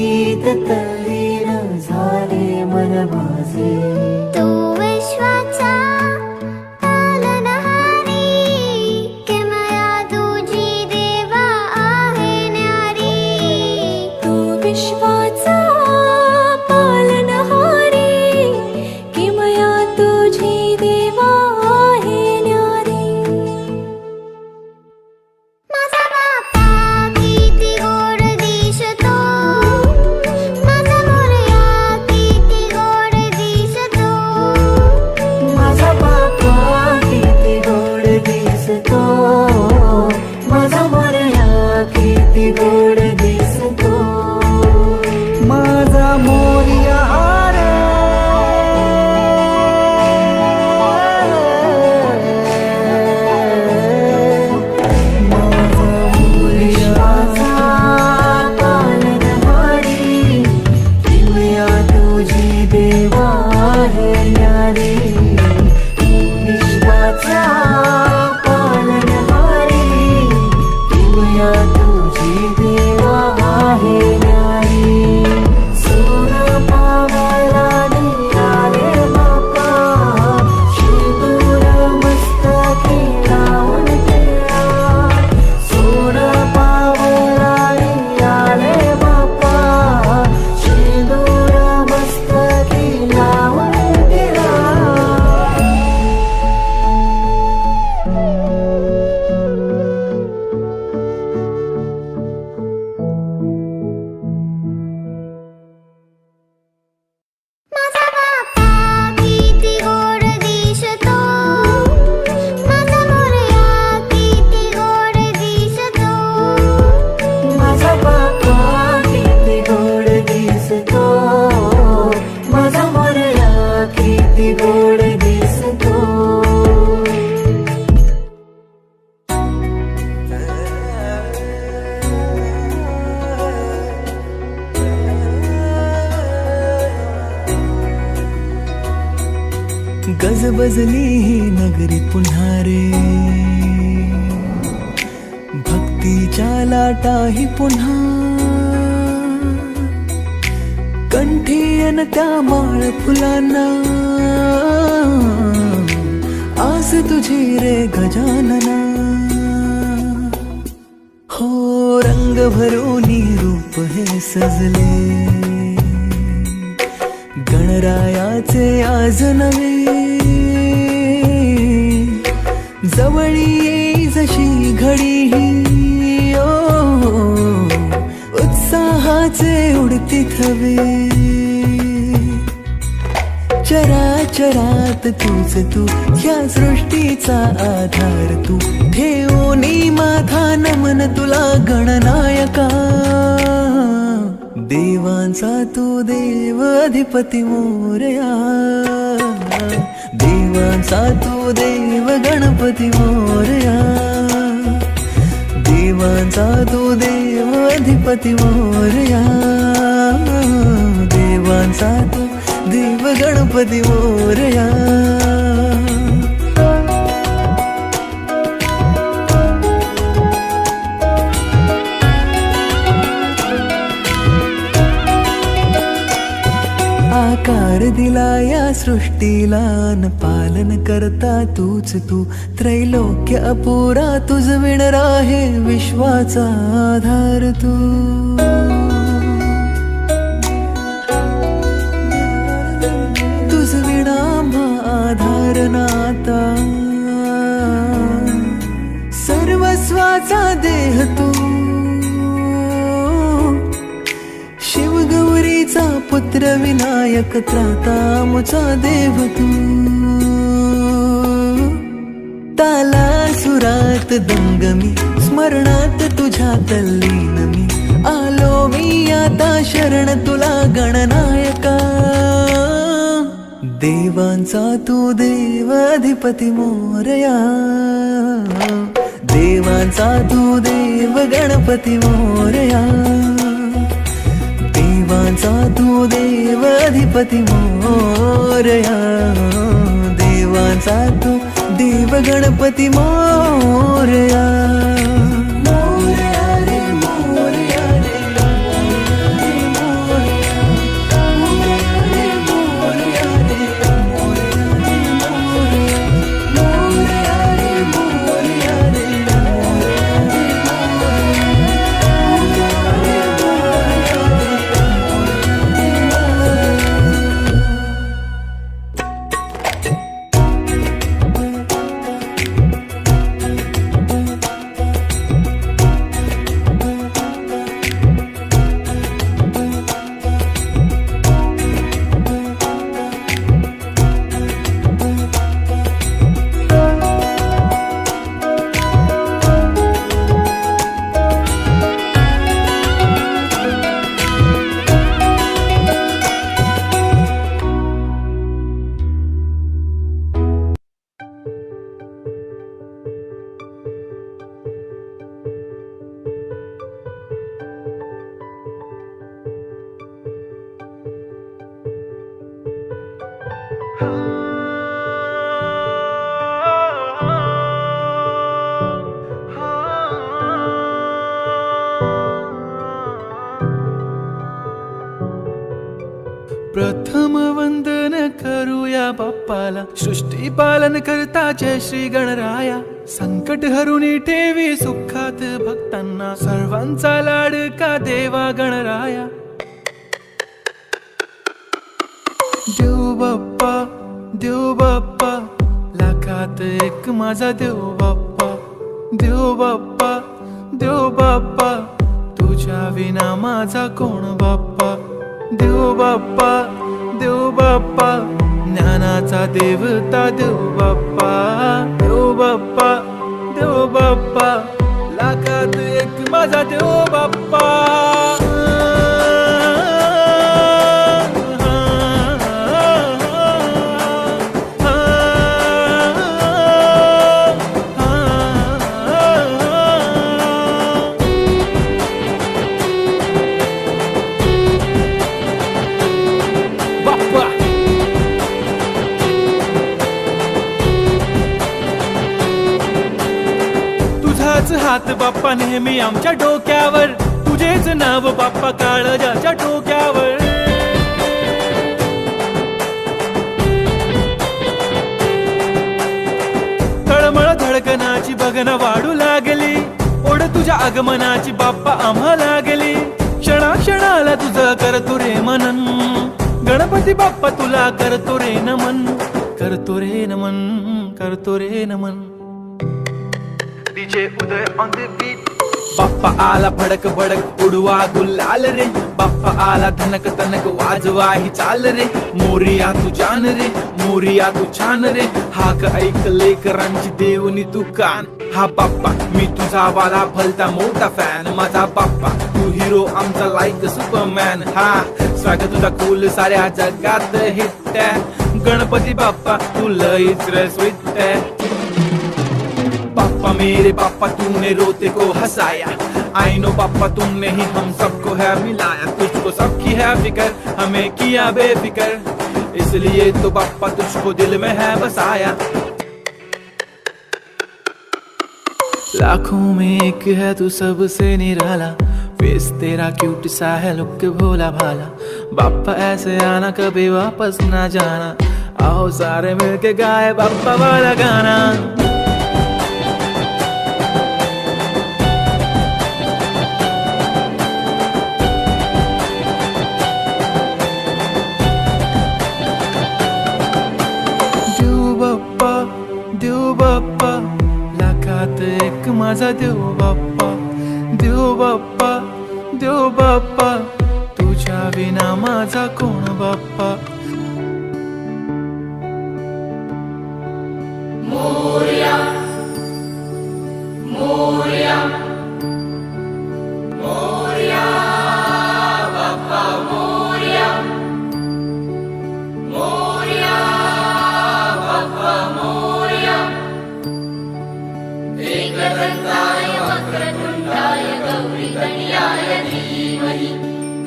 गीत तल्लीन झाले मन माझे. तू विश्वाचा पालनहारी, किमया तुझी देवा आहे न्यारी. तू विश्वाचा पालनहारी, किमया तुझी देवा आहे न्यारी. माझा बाप्पा किती गोड दिसतो, माझा मोरया किती गोड दिसतो. माझा बाप्पा किती गोड दिसतो, माझा मोरया किती गोड दिसतो. माझा मोरया रे, माझा मोरयाचा पालनहारी, किमया तुझी देवा आहे न्यारी. विश्वाचा पालनहारी, किमया तुझी देवा आहे न्यारी. सोनं पावाला निघाले बाप्पा, सिंदूर मस्तकी लावून केला. सोनं पावाला निघाले बाप्पा, सिंदूर मस्तकी लावून केला. माझा बाप्पा किती गोड दिसतो, माझा मोरया किती गोड दिसतो. माझा बाप्पा किती गोड दिसतो, माझा मोरया किती गोड दिसतो. गजबजली ही नगरी पुन्हा रे, भक्तीच्या लाटाही पुन्हा. कंठी अन त्या माळ फुलांना, आस तुझी रे गजानना. हो रंग भरूनी रूप हे सजले, गणरायाचे आज नवे. जवळी येई जशी घडी ही, उत्साहाचे उडती थवे. चराचरात तूच तू, ह्या सृष्टीचा आधार तू. ठेवोनी माझा नमन तुला गणनायका. देवांचा तू देव अधिपती मोरया, देवांचा तू देव गणपती मोरया. देवांचा तू देव अधिपती मोरया, देवांचा तू देव गणपती मोरया. आकार दिला या सृष्टीला, न पालन करता तूच तू. त्रैलोक्य अपुरा तुझ विण राहे, विश्वाचा आधार तू. तुझ विणा आधार नाता, सर्वस्वाचा देह तू. शिवगौरीचा पुत्र विनायक, त्राता मुचा देव तू. ताला सुरात दंगमी, स्मरणात तुझ्या तल्लीन मी. आलो मी आता शरण तुला गणनायका. देवांचा तू देव अधिपती मोरया, देवांचा तू देव गणपती मोरया. देवांचा तू देव अधिपती मोरया, देवांचा तू देव गणपती मोरया. मोरया रे मोरया रे मोरया रे मोरया. प्रथम वंदन करूया बाप्पाला, सृष्टी पालन करता जय श्री गणराया. संकट हरुनी ठेवी सुखात भक्तांना, सर्वांचा लाडका देवा गणराया. देव बाप्पा, देव बाप्पा, लाखात एक माझा देव बाप्पा. देव बाप्पा, देव बाप्पा, तुझ्या विना माझा कोण बाप्पा. देव बाप्पा, देव बाप्पा, ज्ञानाचा देवता देव बाप्पा. देव बाप्पा, देव बाप्पा, लाखात एक माझा देव बाप्पा. तुझाच हात बाप्पा नेहमी आमच्या डोक्यावर, तुझेच नाव बाप्पा काळजाच्या डोक्यावर. तळमळ धडकनाची बघन वाढू लागली, ओढ तुझ्या आगमनाची बाप्पा आम्हा लागली. क्षणाक्षणाला तुझं करतो रे मनन, गणपती बाप्पा तुला करतो रे नमन. करतो रे नमन, करतो रे नमन. DJ Uday on the beat. Bappa आला भडक भडक उडवा गुलाल रे, बाप्पा आला धनक तनक वाजवा ही चाल रे. मोरिया तू जान रे, मोरिया तू छान रे, हाक ऐक लेकरांची देवनी तू कान. हा बाप्पा मी तुझा वाला भलता मोठा फॅन, माझा बाप्पा तू हिरो आमचा लाईक सुपरमॅन. हा स्वागत तुझा कूल साऱ्या जगात हिट. गणपती बाप्पा तू लईच रे स्वीट. बाप्पा मेरे बाप्पा तूने रोते को हंसाया, आई नो बाप्पा तुमने ही हम सबको है मिलाया. तुझको सबकी है फिकर, हमें किया बेफिकर, इसलिए तो बाप्पा तुझको दिल में है बसाया. लाखों में एक है तू सबसे निराला, फेस तेरा क्यूट सा है लुक भोला भाला. बाप्पा ऐसे आना कभी वापस ना जाना, आओ सारे मिलके गाए बाप्पा वाला गाना. देव बाप्पा, लाखात एक माझा देव बाप्पा. देव बाप्पा, देव बाप्पा, तुझ्या विना माझा कोण बाप्पा. मोरया, मोरया, मोरया, बाप्पा मोरया, मोरया, बाप्पा मोरया. एकदन्ताय वक्रतुण्डाय गौरीकन्याय धीमहि,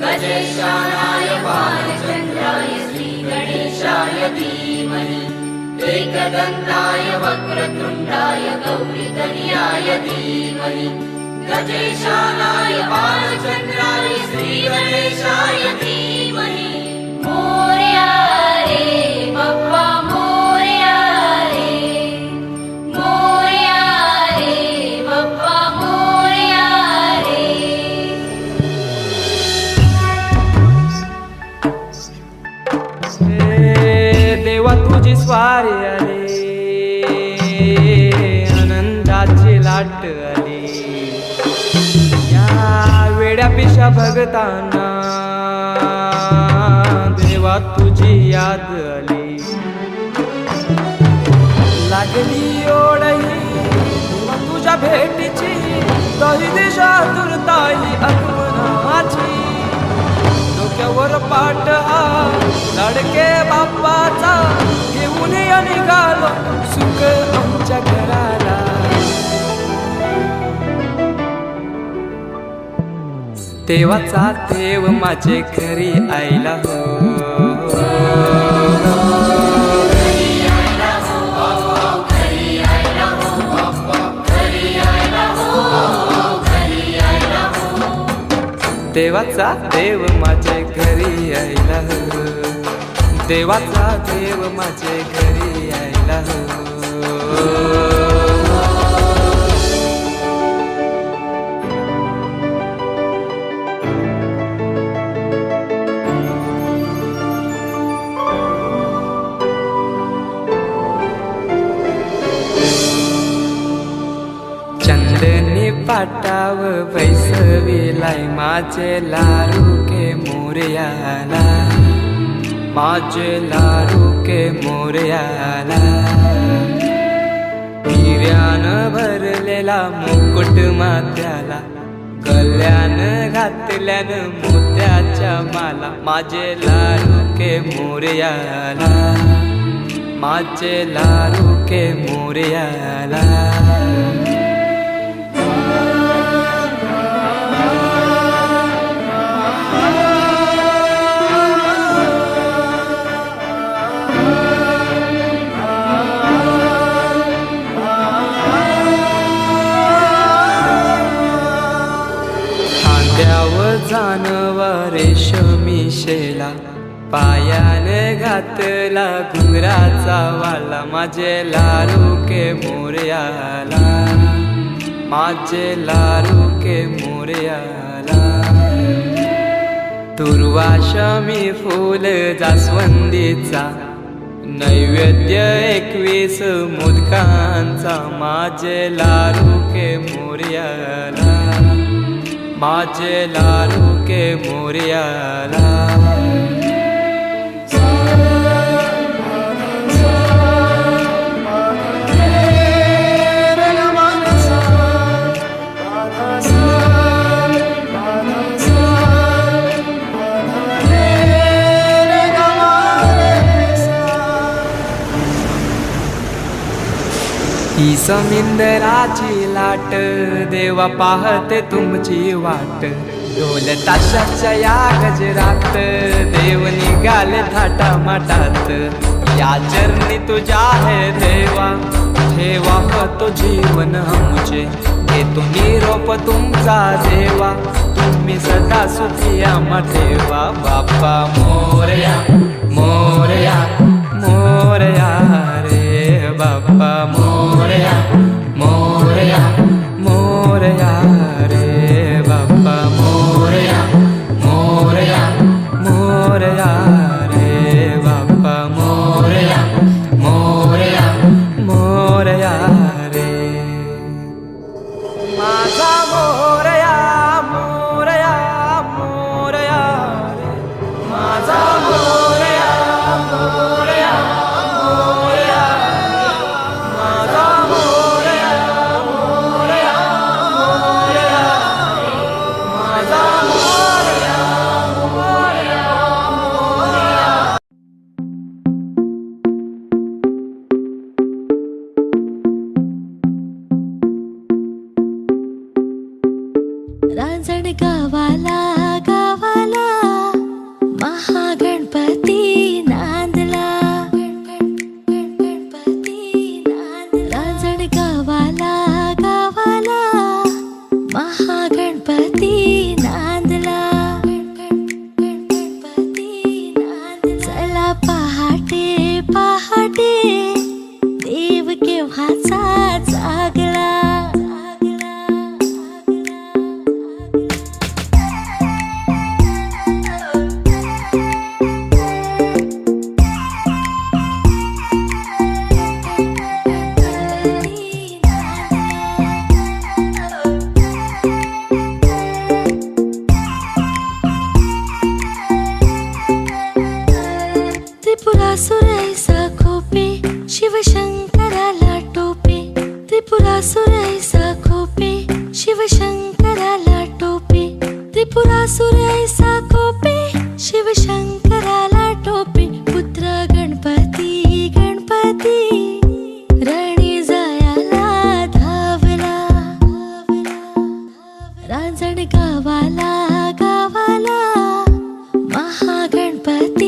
गजेशानाय बालचन्द्राय श्रीगणेशाय धीमहि. एकदन्ताय वक्रतुण्डाय गौरीकन्याय धीमहि, गजेशानाय बालचन्द्राय श्रीगणेशाय धीमहि. मोरया रे बाप्पा मोरया रे, मोरया रे बाप्पा मोरया रे. देवा तुझी स्वारी आली, आनंदाची लाट आली. या वेड्या पिशा भगतांना देवा तुझी याद आली. लागली ओढही देवा तुझ्या भेटीची, दही दिशा तुरताई आगमनाची. डोक्यावर पाट हा लाडके बाप्पाचा, घेऊन या निघालो सुख आमच्या घराला. देवाचा देव माझे घरी आयला हो. देवाचा देव माझे घरी आयला हो. देवाचा देव माझे घरी यायला हो चंदनी पाटाव बैसविलाय माझे लाडू के मोरयाला माझे लाडू के मोरयाला हिऱ्यानं भरलेला मुकुट माथ्याला गल्यानं घातल्यानं मोत्याच्या माला माझे लाडू के मोरयाला माझे लाडू के मोरयाला जानवा रेशमी शेला पायाने घातला घुंगराचा वाला माझे लाडू के मोरयाला माझे लाडू के मोरयाला तुर्वाशमी फूल जास्वंदीचा नैवेद्य 21 मोदकांचा माझे लाडू के मोरयाला माझे लाडू के मोरयाला ही समिंदराची लाट देवा पाहते तुमची वाट ढोल ताशाच्या या गजरात देव निघाले थाटा माटात या चरणी तुझ्या है देवा ठेवा तो जीवन आमचे घेतो निरोप तुमचा देवा तुम्ही सदा सुखी आम्हा ठेवा बाप्पा मोरया मोरया मोरया रे बाप्पा मोरया मोरया मोरया रे बाप्पा मोरया मोरया मोरया रे बाप्पा मोरया मोरया मोरया रे माझा मोरया मोरया मोरया रे माझा मोरया मोरया मोरया माझा मोरया मोरया मोरया माझा मोरया मोरया मोरया रांजण गावाला गावाला महागणपती नांदला गणपती नांदला रांजण गावाला गावाला महागणपती नांदला गणपती नांदला चला पहाटे पहाटे देव केव्हाचा जागला त्रिपुरासुरैसा खोपे शिवशंकराला टोपे त्रिपुरासुरैसा खोपे शिवशंकराला टोपे त्रिपुरासुरैसा खोपे शिवशंकराला टोपे पुत्र गणपती गणपती रणी जायाला धावला रांजण गावाला गावाला महागणपती